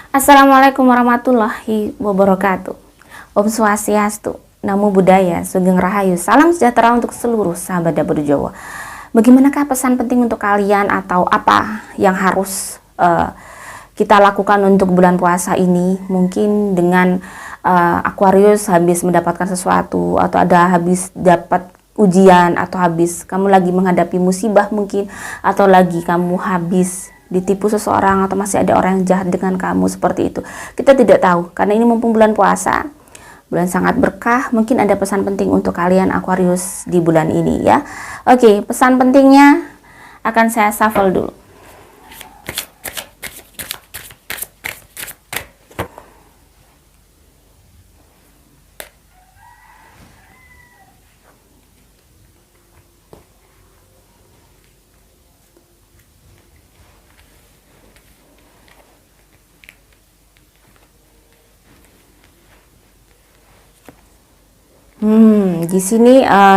Assalamualaikum warahmatullahi wabarakatuh. Om Swastiastu, Namo Buddhaya, Sugeng Rahayu, salam sejahtera untuk seluruh sahabat Dapur Jawa. Bagaimanakah pesan penting untuk kalian atau apa yang harus kita lakukan untuk bulan puasa ini? Mungkin dengan Aquarius habis mendapatkan sesuatu, atau ada habis dapat ujian, atau habis kamu lagi menghadapi musibah mungkin, atau lagi kamu habis ditipu seseorang, atau masih ada orang yang jahat dengan kamu, seperti itu. Kita tidak tahu, karena ini mumpung bulan puasa, bulan sangat berkah. Mungkin ada pesan penting untuk kalian Aquarius di bulan ini ya. Oke, pesan pentingnya akan saya shuffle dulu.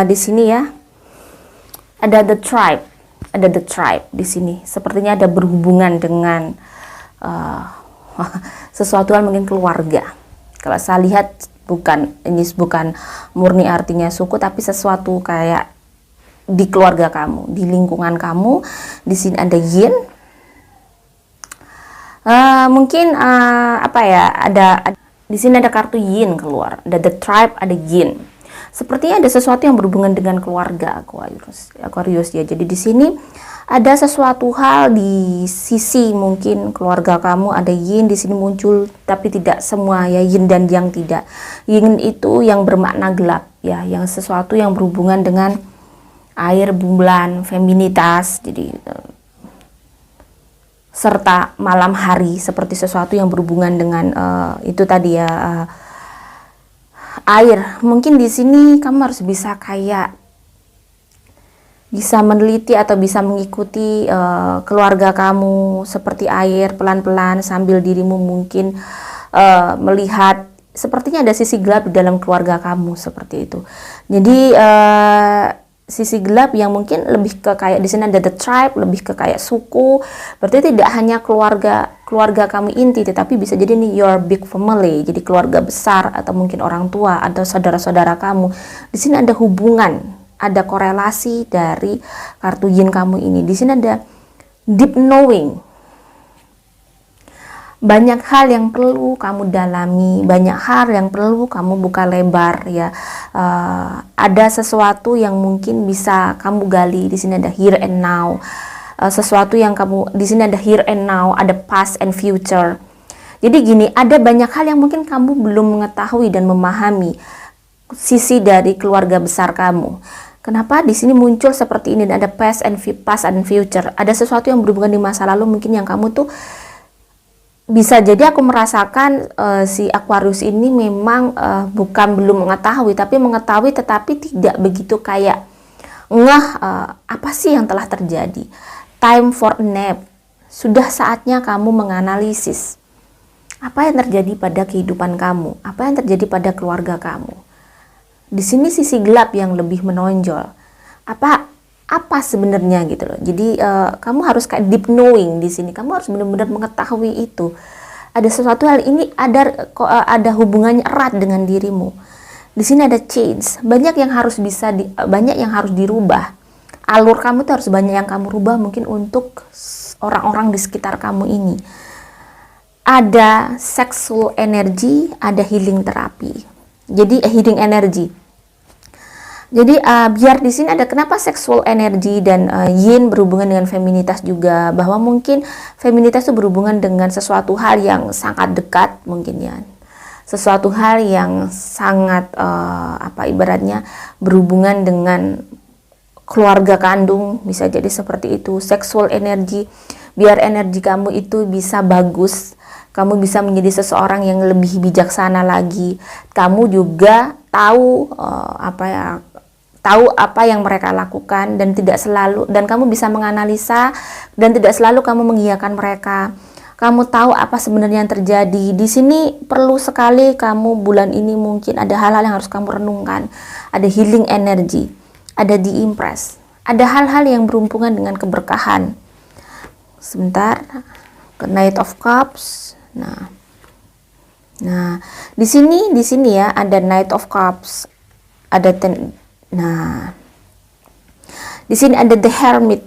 Di sini ya ada the tribe di sini. Sepertinya ada berhubungan dengan sesuatu hal, mungkin keluarga. Kalau saya lihat ini bukan murni artinya suku, tapi sesuatu kayak di keluarga kamu, di lingkungan kamu. Di sini ada yin. Mungkin ada di sini ada kartu yin keluar, ada the tribe, ada yin. Sepertinya ada sesuatu yang berhubungan dengan keluarga Aquarius ya. Jadi di sini ada sesuatu hal di sisi mungkin keluarga kamu, ada yin di sini muncul, tapi tidak semua ya, yin dan yang tidak. Yin itu yang bermakna gelap ya, yang sesuatu yang berhubungan dengan air, bulan, feminitas. Jadi serta malam hari, seperti sesuatu yang berhubungan dengan itu tadi ya, air. Mungkin di sini kamu harus bisa meneliti atau bisa mengikuti keluarga kamu seperti air, pelan-pelan, sambil dirimu mungkin melihat sepertinya ada sisi gelap di dalam keluarga kamu, seperti itu. Jadi sisi gelap yang mungkin lebih ke kayak di sini ada the tribe, lebih ke kayak suku. Berarti tidak hanya keluarga kamu inti, tetapi bisa jadi nih your big family, jadi keluarga besar, atau mungkin orang tua atau saudara-saudara kamu. Di sini ada hubungan, ada korelasi dari kartu yin kamu ini. Di sini ada deep knowing. Banyak hal yang perlu kamu dalami, banyak hal yang perlu kamu buka lebar ya. Ada sesuatu yang mungkin bisa kamu gali. Di sini ada here and now. Sesuatu yang di sini ada here and now, ada past and future. Jadi gini, ada banyak hal yang mungkin kamu belum mengetahui dan memahami sisi dari keluarga besar kamu. Kenapa di sini muncul seperti ini, dan ada past and future. Ada sesuatu yang berhubungan di masa lalu mungkin yang kamu tuh bisa jadi aku merasakan si Aquarius ini memang bukan belum mengetahui, tapi mengetahui tetapi tidak begitu kayak apa sih yang telah terjadi. Time for a nap. Sudah saatnya kamu menganalisis apa yang terjadi pada kehidupan kamu, apa yang terjadi pada keluarga kamu. Di sini sisi gelap yang lebih menonjol. Apa sebenarnya gitu loh. Jadi kamu harus kayak deep knowing di sini. Kamu harus benar-benar mengetahui itu. Ada sesuatu hal ini ada hubungannya erat dengan dirimu. Di sini ada change. Banyak yang harus dirubah. Alur kamu tuh harus banyak yang kamu rubah mungkin untuk orang-orang di sekitar kamu ini. Ada sexual energy, ada healing terapi. Jadi healing energy. Jadi biar di sini ada kenapa sexual energy dan yin berhubungan dengan feminitas juga, bahwa mungkin feminitas itu berhubungan dengan sesuatu hal yang sangat dekat mungkin ya, sesuatu hal yang sangat ibaratnya berhubungan dengan keluarga kandung, bisa jadi seperti itu. Sexual energy, biar energi kamu itu bisa bagus, kamu bisa menjadi seseorang yang lebih bijaksana lagi. Kamu juga tahu apa yang mereka lakukan, dan kamu bisa menganalisa, dan tidak selalu kamu mengiyakan mereka. Kamu tahu apa sebenarnya yang terjadi. Di sini perlu sekali kamu bulan ini mungkin ada hal-hal yang harus kamu renungkan. Ada healing energy, ada di impress, ada hal-hal yang berhubungan dengan keberkahan. Sebentar, ke Knight of Cups. Nah, Nah, di sini ya ada Knight of Cups, ada nah, di sini ada The Hermit.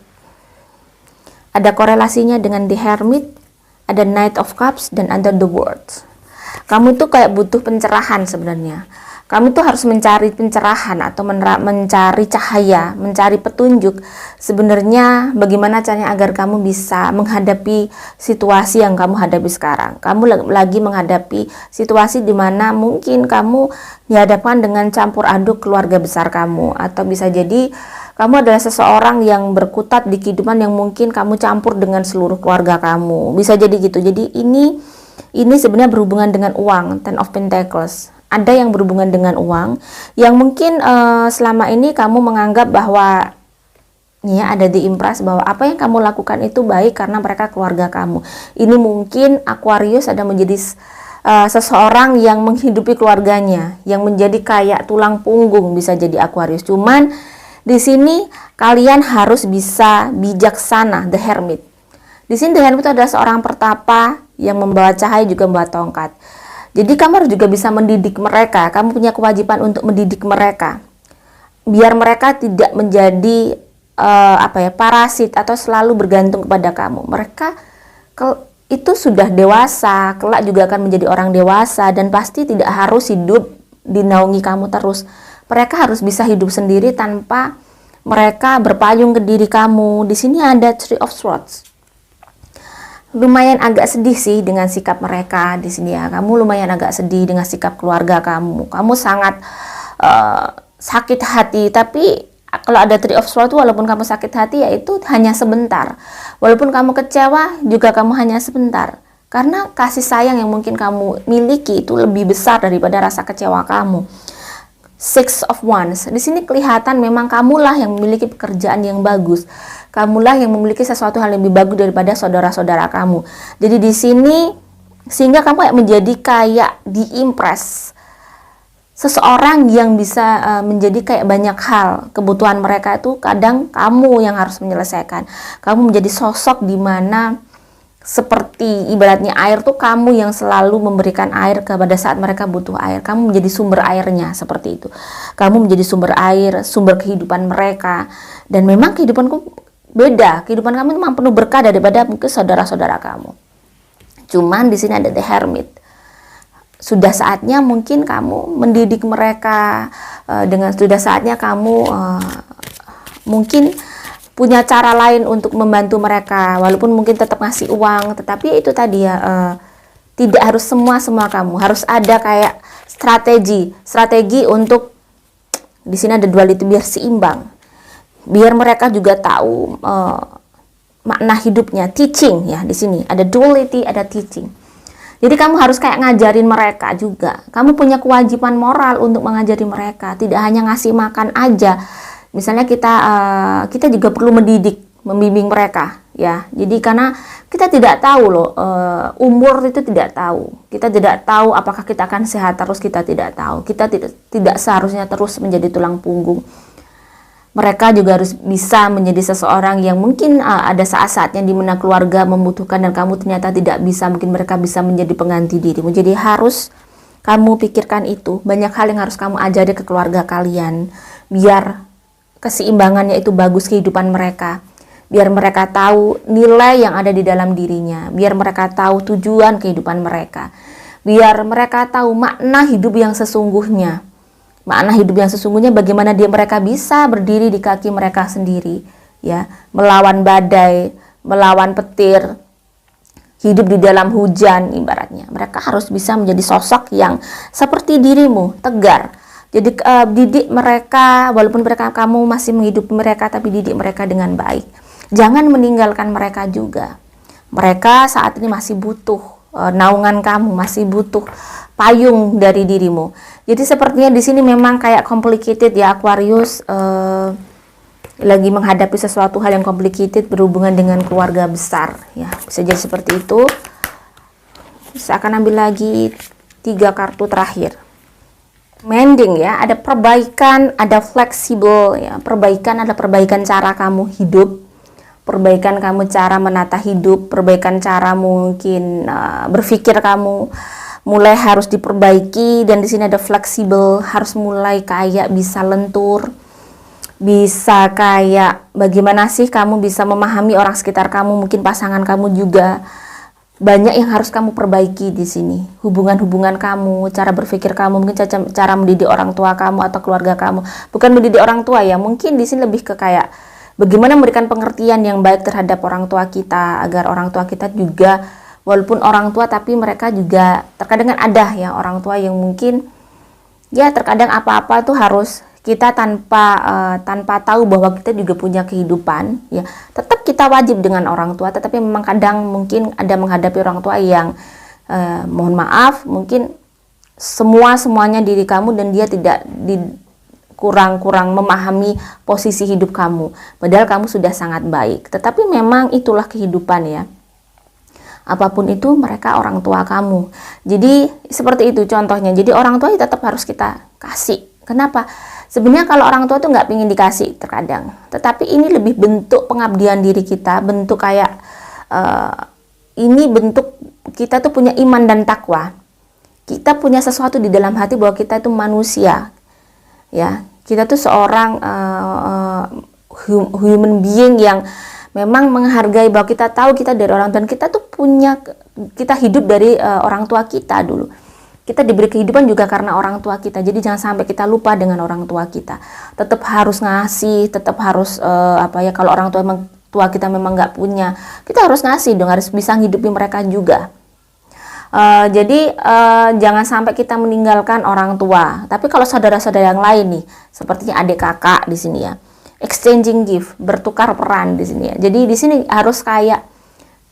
Ada korelasinya dengan The Hermit, ada Knight of Cups dan ada The World. Kamu tuh kayak butuh pencerahan sebenarnya. Kamu tuh harus mencari pencerahan atau mencari cahaya, mencari petunjuk. Sebenarnya bagaimana caranya agar kamu bisa menghadapi situasi yang kamu hadapi sekarang. Kamu lagi menghadapi situasi di mana mungkin kamu dihadapkan dengan campur aduk keluarga besar kamu, atau bisa jadi kamu adalah seseorang yang berkutat di kehidupan yang mungkin kamu campur dengan seluruh keluarga kamu. Bisa jadi gitu. Jadi ini sebenarnya berhubungan dengan uang, Ten of Pentacles. Ada yang berhubungan dengan uang, yang mungkin selama ini kamu menganggap bahwa ya ada di impress bahwa apa yang kamu lakukan itu baik karena mereka keluarga kamu. Ini mungkin Aquarius ada menjadi seseorang yang menghidupi keluarganya, yang menjadi kayak tulang punggung, bisa jadi Aquarius. Cuman di sini kalian harus bisa bijaksana, The Hermit. Di sini The Hermit itu adalah seorang pertapa yang membawa cahaya juga membawa tongkat. Jadi kamu harus juga bisa mendidik mereka. Kamu punya kewajiban untuk mendidik mereka, biar mereka tidak menjadi parasit atau selalu bergantung kepada kamu. Mereka itu sudah dewasa, kelak juga akan menjadi orang dewasa, dan pasti tidak harus hidup dinaungi kamu terus. Mereka harus bisa hidup sendiri tanpa mereka berpayung ke diri kamu. Di sini ada Three of Swords. Lumayan agak sedih sih dengan sikap mereka di sini ya. Kamu lumayan agak sedih dengan sikap keluarga kamu. Kamu sangat sakit hati. Tapi kalau ada Three of Swords, walaupun kamu sakit hati ya itu hanya sebentar. Walaupun kamu kecewa juga kamu hanya sebentar. Karena kasih sayang yang mungkin kamu miliki itu lebih besar daripada rasa kecewa kamu. Six of Wands. Di sini kelihatan memang kamulah yang memiliki pekerjaan yang bagus. Kamulah yang memiliki sesuatu hal yang lebih bagus daripada saudara-saudara kamu. Jadi di sini sehingga kamu menjadi kayak diimpress seseorang yang bisa menjadi kayak banyak hal. Kebutuhan mereka itu kadang kamu yang harus menyelesaikan. Kamu menjadi sosok di mana seperti ibaratnya air tuh kamu yang selalu memberikan air kepada saat mereka butuh air. Kamu menjadi sumber airnya, seperti itu. Kamu menjadi sumber air, sumber kehidupan mereka. Dan memang kehidupanku beda. Kehidupan kamu memang penuh berkah daripada mungkin saudara-saudara kamu. Cuman di sini ada The Hermit. Sudah saatnya mungkin kamu mendidik mereka, sudah saatnya kamu mungkin punya cara lain untuk membantu mereka, walaupun mungkin tetap ngasih uang, tetapi itu tadi ya, tidak harus semua kamu, harus ada kayak strategi untuk di sini ada duality biar seimbang, biar mereka juga tahu makna hidupnya, teaching ya. Di sini ada duality, ada teaching. Jadi kamu harus kayak ngajarin mereka juga. Kamu punya kewajiban moral untuk mengajari mereka, tidak hanya ngasih makan aja. Misalnya kita juga perlu mendidik, membimbing mereka ya. Jadi karena kita tidak tahu loh, umur itu tidak tahu. Kita tidak tahu apakah kita akan sehat terus, kita tidak tahu. Kita tidak seharusnya terus menjadi tulang punggung. Mereka juga harus bisa menjadi seseorang yang mungkin ada saat-saatnya di mana keluarga membutuhkan dan kamu ternyata tidak bisa, mungkin mereka bisa menjadi pengganti dirimu. Jadi harus kamu pikirkan itu. Banyak hal yang harus kamu ajari ke keluarga kalian biar keseimbangannya itu bagus kehidupan mereka, biar mereka tahu nilai yang ada di dalam dirinya, biar mereka tahu tujuan kehidupan mereka, biar mereka tahu makna hidup yang sesungguhnya. Makna hidup yang sesungguhnya bagaimana mereka bisa berdiri di kaki mereka sendiri ya, melawan badai, melawan petir, hidup di dalam hujan ibaratnya. Mereka harus bisa menjadi sosok yang seperti dirimu, tegar. Jadi didik mereka, walaupun kamu masih menghidupi mereka, tapi didik mereka dengan baik. Jangan meninggalkan mereka juga. Mereka saat ini masih butuh naungan kamu, masih butuh payung dari dirimu. Jadi sepertinya di sini memang kayak complicated ya Aquarius, lagi menghadapi sesuatu hal yang complicated berhubungan dengan keluarga besar ya. Bisa jadi seperti itu. Saya akan ambil lagi 3 kartu terakhir. Mending ya, ada perbaikan, ada fleksibel ya. Perbaikan ada perbaikan cara kamu hidup, perbaikan kamu cara menata hidup, perbaikan cara mungkin berpikir kamu, mulai harus diperbaiki, dan di sini ada fleksibel, harus mulai kayak bisa lentur, bisa kayak bagaimana sih kamu bisa memahami orang sekitar kamu, mungkin pasangan kamu juga. Banyak yang harus kamu perbaiki di sini. Hubungan-hubungan kamu, cara berpikir kamu, mungkin cara mendidik orang tua kamu atau keluarga kamu. Bukan mendidik orang tua ya, mungkin di sini lebih ke kayak bagaimana memberikan pengertian yang baik terhadap orang tua kita, agar orang tua kita juga, walaupun orang tua tapi mereka juga terkadang kan ada ya orang tua yang mungkin ya terkadang apa-apa tuh harus kita tanpa tahu bahwa kita juga punya kehidupan ya, tetap kita wajib dengan orang tua, tetapi memang kadang mungkin ada menghadapi orang tua yang mohon maaf mungkin semuanya diri kamu, dan dia tidak kurang memahami posisi hidup kamu, padahal kamu sudah sangat baik. Tetapi memang itulah kehidupan ya, apapun itu mereka orang tua kamu. Jadi seperti itu contohnya. Jadi orang tua tetap harus kita kasih. Kenapa? Sebenarnya kalau orang tua tuh nggak pingin dikasih terkadang, tetapi ini lebih bentuk pengabdian diri kita, bentuk kayak ini bentuk kita tuh punya iman dan takwa. Kita punya sesuatu di dalam hati bahwa kita itu manusia, ya. Kita tuh seorang human being yang memang menghargai bahwa kita tahu kita dari orang, dan kita tuh kita hidup dari orang tua kita dulu. Kita diberi kehidupan juga karena orang tua kita. Jadi jangan sampai kita lupa dengan orang tua kita. Tetap harus ngasih, tetap harus kalau orang tua kita memang nggak punya, kita harus ngasih dong, harus bisa hidupi mereka juga. Jadi jangan sampai kita meninggalkan orang tua. Tapi kalau saudara-saudara yang lain nih, sepertinya adik kakak di sini ya, exchanging gift, bertukar peran di sini ya. Jadi di sini harus kayak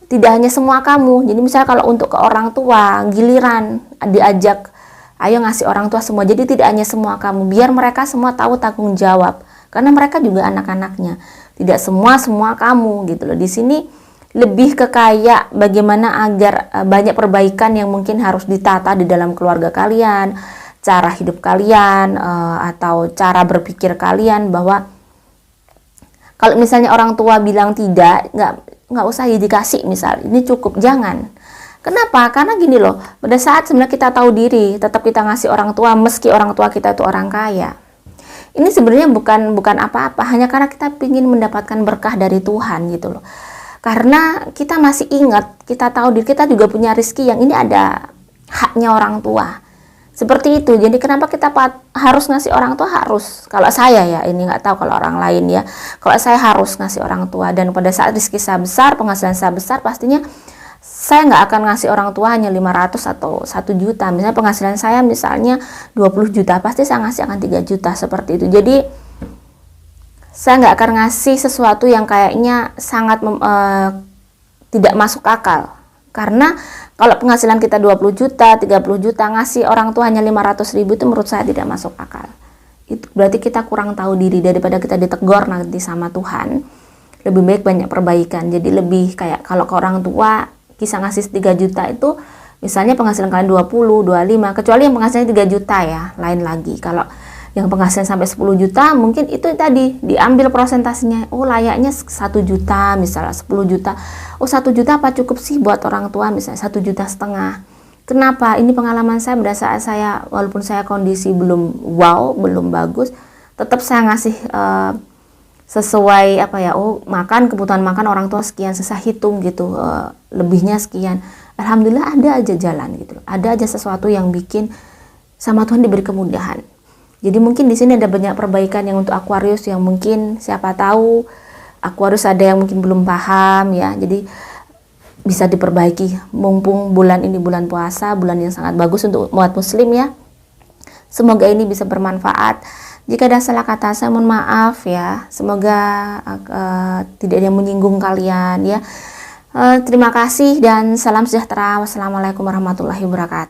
tidak hanya semua kamu. Jadi misalnya kalau untuk ke orang tua, giliran diajak, ayo ngasih orang tua semua. Jadi tidak hanya semua kamu, biar mereka semua tahu tanggung jawab, karena mereka juga anak-anaknya. Tidak semua kamu gitu loh. Di sini lebih ke kayak bagaimana agar banyak perbaikan yang mungkin harus ditata di dalam keluarga kalian, cara hidup kalian, atau cara berpikir kalian, bahwa kalau misalnya orang tua bilang tidak, nggak usah dikasih, misal ini cukup, jangan. Kenapa? Karena gini loh, pada saat sebenarnya kita tahu diri, tetap kita ngasih orang tua meski orang tua kita itu orang kaya. Ini sebenarnya bukan apa-apa, hanya karena kita ingin mendapatkan berkah dari Tuhan gitu loh. Karena kita masih ingat, kita tahu diri kita juga punya rezeki yang ini ada haknya orang tua. Seperti itu. Jadi kenapa kita harus ngasih orang tua? Harus. Kalau saya ya, ini nggak tahu kalau orang lain ya. Kalau saya harus ngasih orang tua, dan pada saat rezeki saya besar, penghasilan saya besar, pastinya saya nggak akan ngasih orang tua hanya 500 atau 1 juta. Misalnya penghasilan saya misalnya 20 juta, pasti saya ngasih akan 3 juta seperti itu. Jadi saya nggak akan ngasih sesuatu yang kayaknya sangat tidak masuk akal. Karena kalau penghasilan kita 20 juta, 30 juta, ngasih orang tua hanya 500 ribu itu menurut saya tidak masuk akal. Itu berarti kita kurang tahu diri, daripada kita ditegur nanti sama Tuhan. Lebih baik banyak perbaikan. Jadi lebih kayak kalau ke orang tua kisah ngasih 3 juta itu misalnya penghasilan kalian 20, 25, kecuali yang penghasilannya 3 juta ya, lain lagi. Kalau yang penghasilan sampai 10 juta mungkin itu tadi diambil prosentasenya. Oh layaknya 1 juta misalnya, 10 juta. Oh 1 juta apa cukup sih buat orang tua, misalnya 1,5 juta. Kenapa? Ini pengalaman saya pada saat saya, walaupun saya kondisi belum wow, belum bagus, tetap saya ngasih sesuai makan, kebutuhan makan orang tua sekian, saya hitung gitu, lebihnya sekian. Alhamdulillah ada aja jalan gitu. Ada aja sesuatu yang bikin sama Tuhan diberi kemudahan. Jadi mungkin di sini ada banyak perbaikan yang untuk Aquarius, yang mungkin siapa tahu Aquarius ada yang mungkin belum paham ya. Jadi bisa diperbaiki mumpung bulan ini bulan puasa, bulan yang sangat bagus untuk umat muslim ya. Semoga ini bisa bermanfaat. Jika ada salah kata saya mohon maaf ya. Semoga tidak ada yang menyinggung kalian ya. Terima kasih dan salam sejahtera. Wassalamualaikum warahmatullahi wabarakatuh.